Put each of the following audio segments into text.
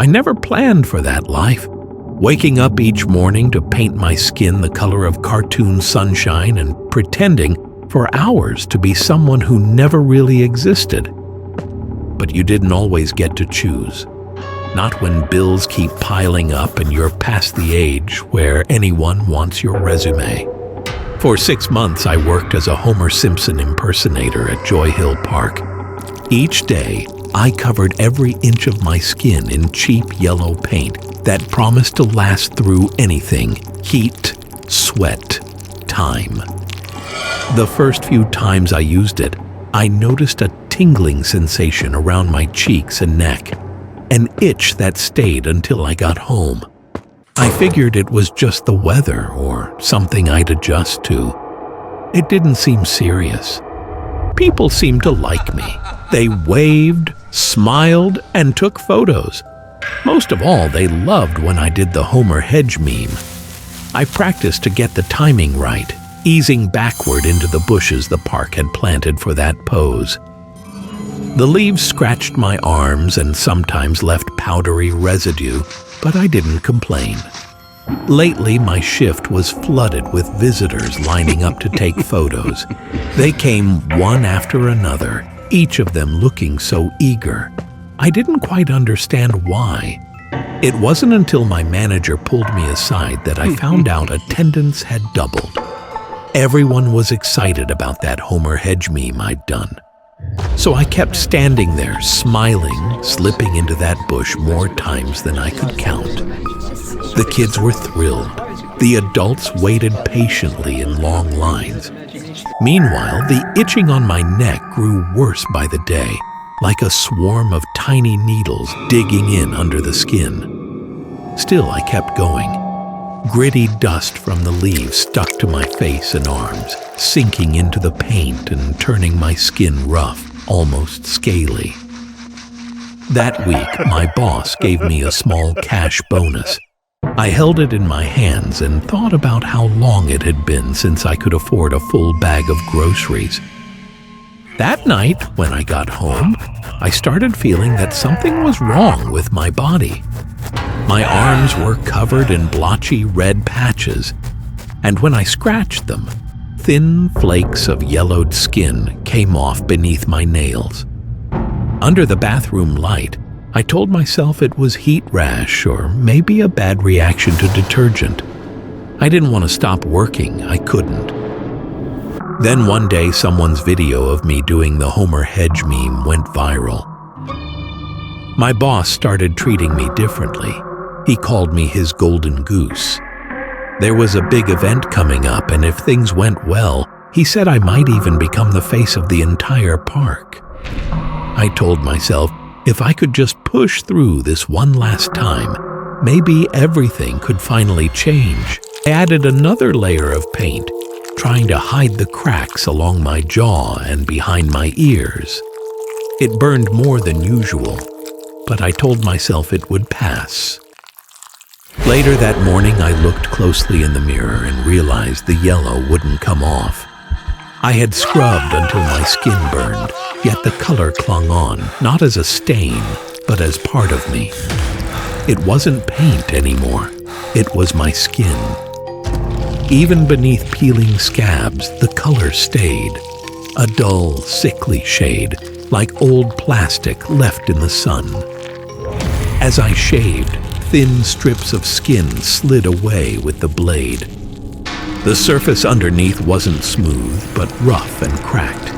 I never planned for that life. Waking up each morning to paint my skin the color of cartoon sunshine and pretending for hours to be someone who never really existed. But you didn't always get to choose. Not when bills keep piling up and you're past the age where anyone wants your resume. For 6 months, I worked as a Homer Simpson impersonator at Joy Hill Park. Each day, I covered every inch of my skin in cheap yellow paint that promised to last through anything: heat, sweat, time. The first few times I used it, I noticed a tingling sensation around my cheeks and neck, an itch that stayed until I got home. I figured it was just the weather or something I'd adjust to. It didn't seem serious. People seemed to like me. They waved, smiled, and took photos. Most of all, they loved when I did the Homer Hedge meme. I practiced to get the timing right, easing backward into the bushes the park had planted for that pose. The leaves scratched my arms and sometimes left powdery residue, but I didn't complain. Lately, my shift was flooded with visitors lining up to take photos. They came one after another, each of them looking so eager. I didn't quite understand why. It wasn't until my manager pulled me aside that I found out attendance had doubled. Everyone was excited about that Homer Hedge meme I'd done. So I kept standing there, smiling, slipping into that bush more times than I could count. The kids were thrilled. The adults waited patiently in long lines. Meanwhile, the itching on my neck grew worse by the day, like a swarm of tiny needles digging in under the skin. Still, I kept going. Gritty dust from the leaves stuck to my face and arms, sinking into the paint and turning my skin rough, almost scaly. That week, my boss gave me a small cash bonus. I held it in my hands and thought about how long it had been since I could afford a full bag of groceries. That night, when I got home, I started feeling that something was wrong with my body. My arms were covered in blotchy red patches, and when I scratched them, thin flakes of yellowed skin came off beneath my nails. Under the bathroom light, I told myself it was heat rash or maybe a bad reaction to detergent. I didn't want to stop working. I couldn't. Then one day, someone's video of me doing the Homer Hedge meme went viral. My boss started treating me differently. He called me his golden goose. There was a big event coming up, and if things went well, he said I might even become the face of the entire park. I told myself, if I could just push through this one last time, maybe everything could finally change. I added another layer of paint, trying to hide the cracks along my jaw and behind my ears. It burned more than usual, but I told myself it would pass. Later that morning, I looked closely in the mirror and realized the yellow wouldn't come off. I had scrubbed until my skin burned, yet the color clung on, not as a stain, but as part of me. It wasn't paint anymore. It was my skin. Even beneath peeling scabs, the color stayed. A dull, sickly shade, like old plastic left in the sun. As I shaved, thin strips of skin slid away with the blade. The surface underneath wasn't smooth, but rough and cracked.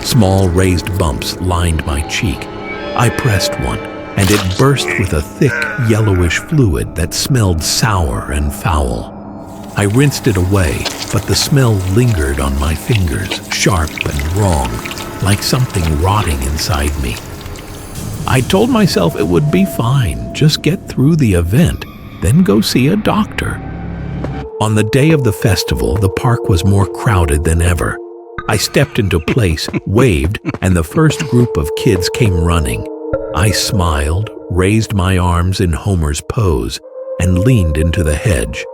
Small raised bumps lined my cheek. I pressed one, and it burst with a thick, yellowish fluid that smelled sour and foul. I rinsed it away, but the smell lingered on my fingers, sharp and wrong, like something rotting inside me. I told myself it would be fine, just get through the event, then go see a doctor. On the day of the festival, the park was more crowded than ever. I stepped into place, waved, and the first group of kids came running. I smiled, raised my arms in Homer's pose, and leaned into the hedge.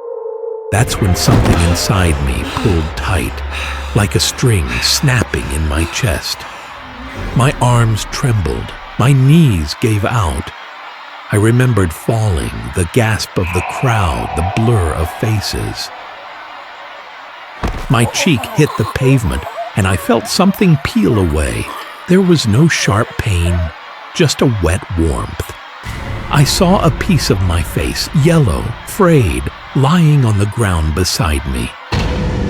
That's when something inside me pulled tight, like a string snapping in my chest. My arms trembled. My knees gave out. I remembered falling, the gasp of the crowd, the blur of faces. My cheek hit the pavement, and I felt something peel away. There was no sharp pain, just a wet warmth. I saw a piece of my face, yellow, frayed, lying on the ground beside me.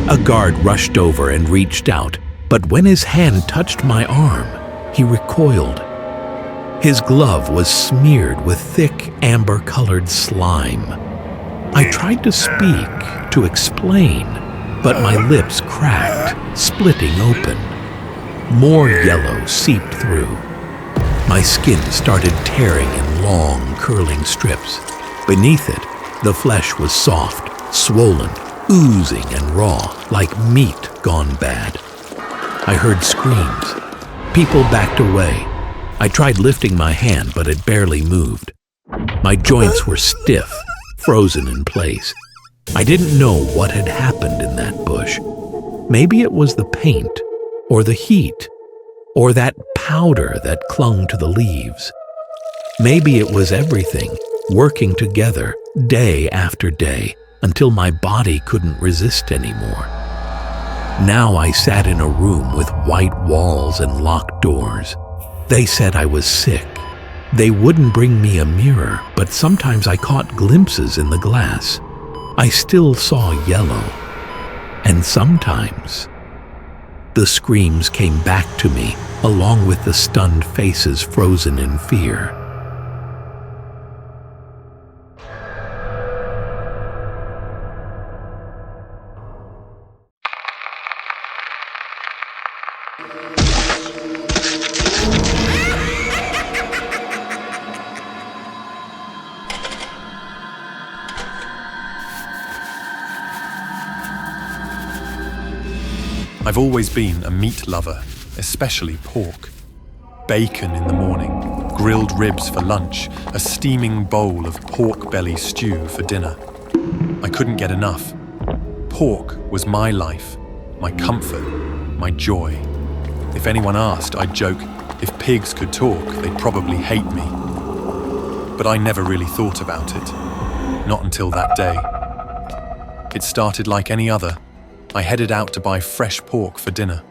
A guard rushed over and reached out, but when his hand touched my arm, he recoiled. His glove was smeared with thick, amber-colored slime. I tried to speak, to explain, but my lips cracked, splitting open. More yellow seeped through. My skin started tearing in long, curling strips. Beneath it, the flesh was soft, swollen, oozing and raw, like meat gone bad. I heard screams. People backed away. I tried lifting my hand, but it barely moved. My joints were stiff, frozen in place. I didn't know what had happened in that bush. Maybe it was the paint, or the heat, or that powder that clung to the leaves. Maybe it was everything, working together, day after day, until my body couldn't resist anymore. Now I sat in a room with white walls and locked doors. They said I was sick. They wouldn't bring me a mirror, but sometimes I caught glimpses in the glass. I still saw yellow. And sometimes the screams came back to me, along with the stunned faces frozen in fear. I've always been a meat lover, especially pork. Bacon in the morning, grilled ribs for lunch, a steaming bowl of pork belly stew for dinner. I couldn't get enough. Pork was my life, my comfort, my joy. If anyone asked, I'd joke, if pigs could talk, they'd probably hate me. But I never really thought about it, not until that day. It started like any other. I headed out to buy fresh pork for dinner.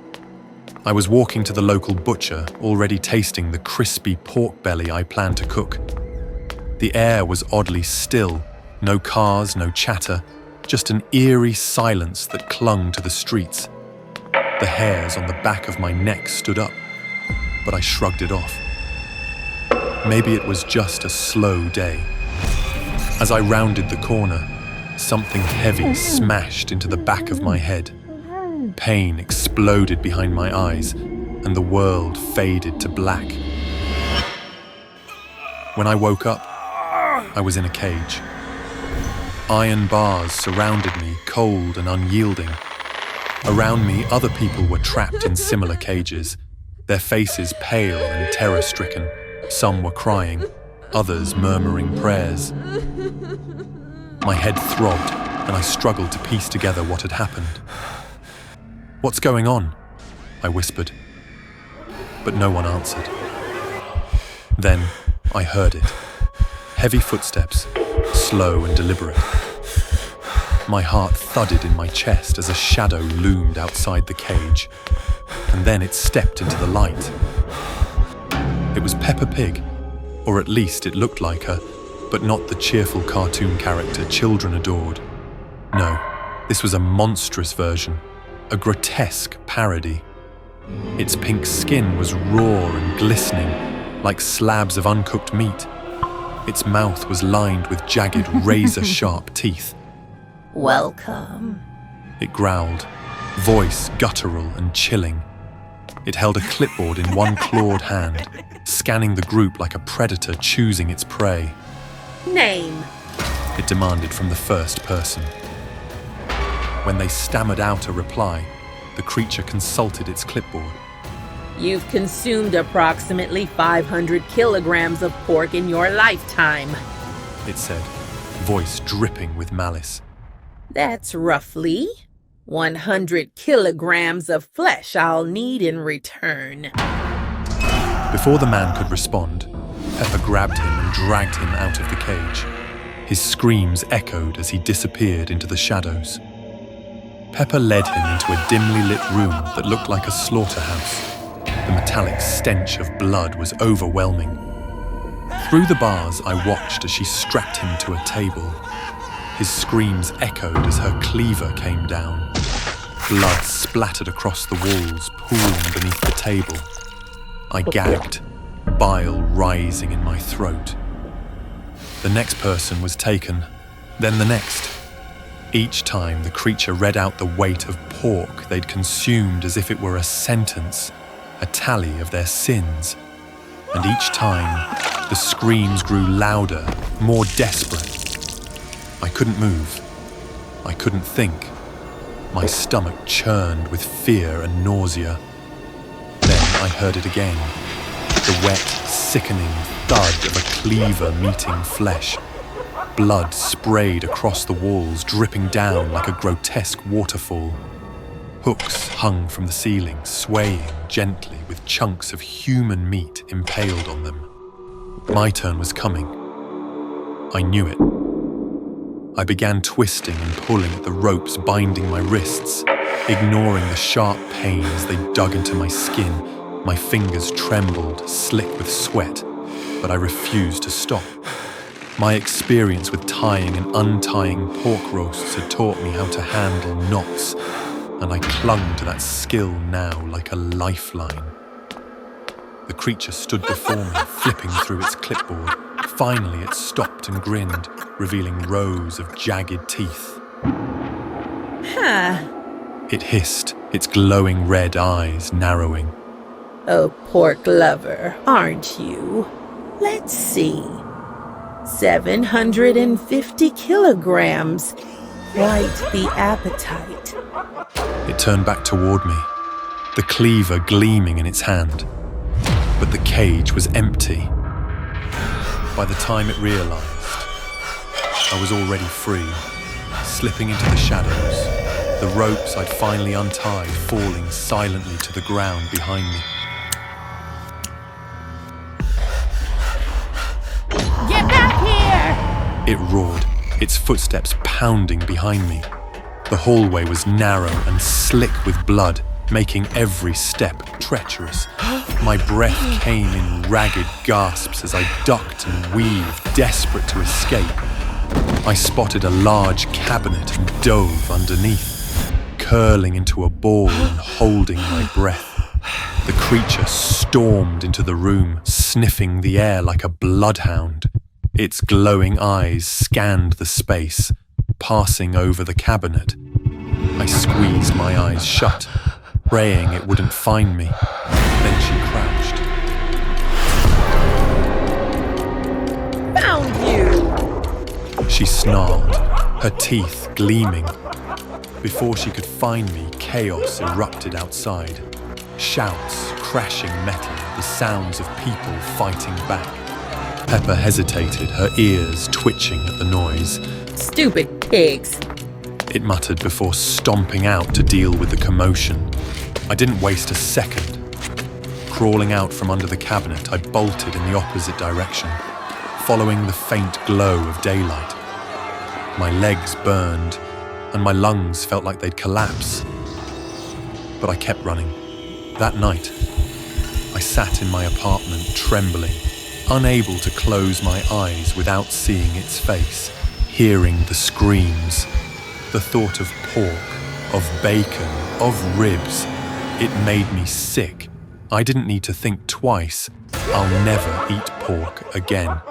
I was walking to the local butcher, already tasting the crispy pork belly I planned to cook. The air was oddly still, no cars, no chatter, just an eerie silence that clung to the streets. The hairs on the back of my neck stood up, but I shrugged it off. Maybe it was just a slow day. As I rounded the corner, something heavy smashed into the back of my head. Pain exploded behind my eyes, and the world faded to black. When I woke up, I was in a cage. Iron bars surrounded me, cold and unyielding. Around me, other people were trapped in similar cages, their faces pale and terror-stricken. Some were crying, others murmuring prayers. My head throbbed, and I struggled to piece together what had happened. "What's going on?" I whispered. But no one answered. Then I heard it. Heavy footsteps, slow and deliberate. My heart thudded in my chest as a shadow loomed outside the cage, and then it stepped into the light. It was Peppa Pig, or at least it looked like her, but not the cheerful cartoon character children adored. No, this was a monstrous version, a grotesque parody. Its pink skin was raw and glistening, like slabs of uncooked meat. Its mouth was lined with jagged, razor-sharp teeth. "Welcome," it growled, voice guttural and chilling. It held a clipboard in one clawed hand, scanning the group like a predator choosing its prey. "Name," it demanded from the first person. When they stammered out a reply, the creature consulted its clipboard. "You've consumed approximately 500 kilograms of pork in your lifetime," it said, voice dripping with malice. "That's roughly 100 kilograms of flesh I'll need in return." Before the man could respond, Pepper grabbed him and dragged him out of the cage. His screams echoed as he disappeared into the shadows. Pepper led him into a dimly lit room that looked like a slaughterhouse. The metallic stench of blood was overwhelming. Through the bars, I watched as she strapped him to a table. His screams echoed as her cleaver came down. Blood splattered across the walls, pooling beneath the table. I gagged, bile rising in my throat. The next person was taken, then the next. Each time, the creature read out the weight of pork they'd consumed as if it were a sentence, a tally of their sins. And each time, the screams grew louder, more desperate. I couldn't move. I couldn't think. My stomach churned with fear and nausea. Then I heard it again. The wet, sickening thud of a cleaver meeting flesh. Blood sprayed across the walls, dripping down like a grotesque waterfall. Hooks hung from the ceiling, swaying gently with chunks of human meat impaled on them. My turn was coming. I knew it. I began twisting and pulling at the ropes binding my wrists, ignoring the sharp pains they dug into my skin. My fingers trembled, slick with sweat, but I refused to stop. My experience with tying and untying pork roasts had taught me how to handle knots, and I clung to that skill now like a lifeline. The creature stood before me, flipping through its clipboard. Finally, it stopped and grinned, revealing rows of jagged teeth. It hissed, its glowing red eyes narrowing. A pork lover, aren't you? Let's see. 750 kilograms. Quite the appetite. It turned back toward me, the cleaver gleaming in its hand. But the cage was empty. By the time it realized, I was already free, slipping into the shadows, the ropes I'd finally untied falling silently to the ground behind me. Get back here! It roared, its footsteps pounding behind me. The hallway was narrow and slick with blood, making every step treacherous. My breath came in ragged gasps as I ducked and weaved, desperate to escape. I spotted a large cabinet and dove underneath, curling into a ball and holding my breath. The creature stormed into the room, sniffing the air like a bloodhound. Its glowing eyes scanned the space, passing over the cabinet. I squeezed my eyes shut, praying it wouldn't find me. Then she crouched. Found you! She snarled, her teeth gleaming. Before she could find me, chaos erupted outside. Shouts, crashing metal, the sounds of people fighting back. Pepper hesitated, her ears twitching at the noise. Stupid pigs! It muttered before stomping out to deal with the commotion. I didn't waste a second. Crawling out from under the cabinet, I bolted in the opposite direction, following the faint glow of daylight. My legs burned, and my lungs felt like they'd collapse. But I kept running. That night, I sat in my apartment trembling, unable to close my eyes without seeing its face, hearing the screams. The thought of pork, of bacon, of ribs, it made me sick. I didn't need to think twice. I'll never eat pork again.